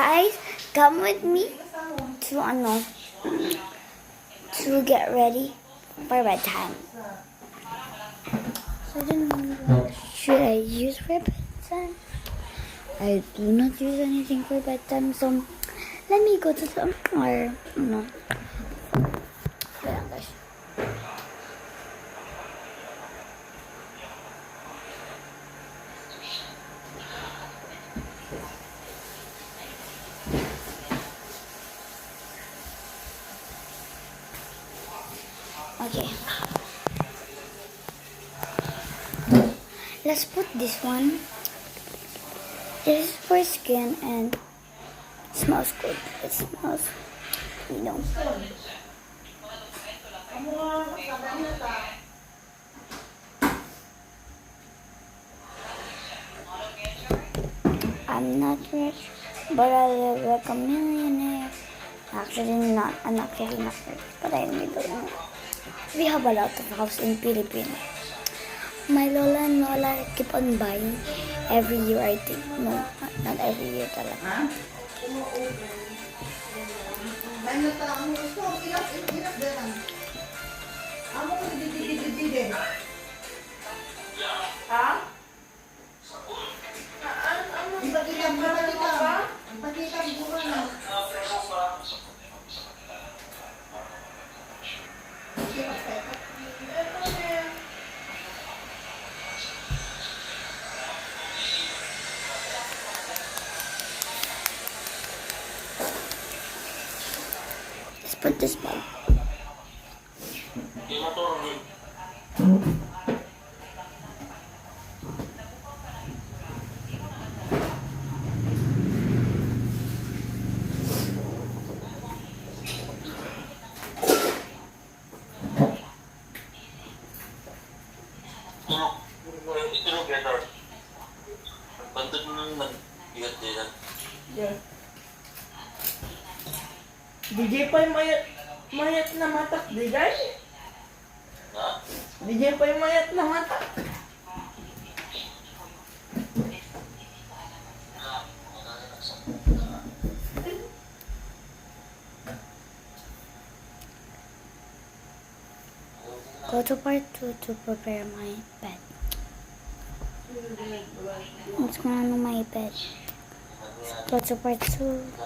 Guys, come with me to get ready for bedtime. So then, should I use for bedtime? I do not use anything for bedtime, so let me go to some or no. Wait lang, guys. Okay. Let's put this one. This is for skin and it smells good. It smells, you know. I'm not rich, but I live like a millionaire. Actually not. I'm actually not rich, but I'm a millionaire. We have a lot of house in Philippines. My lola and lola keep on buying every year, I think. No, not every year talaga. Let's put this one. Yeah. DJ pa yung mayat na matak, DJ? DJ pa yung mayat na matak. Go to part 2 to prepare my bed. Let's go on my bed. Go to part 2.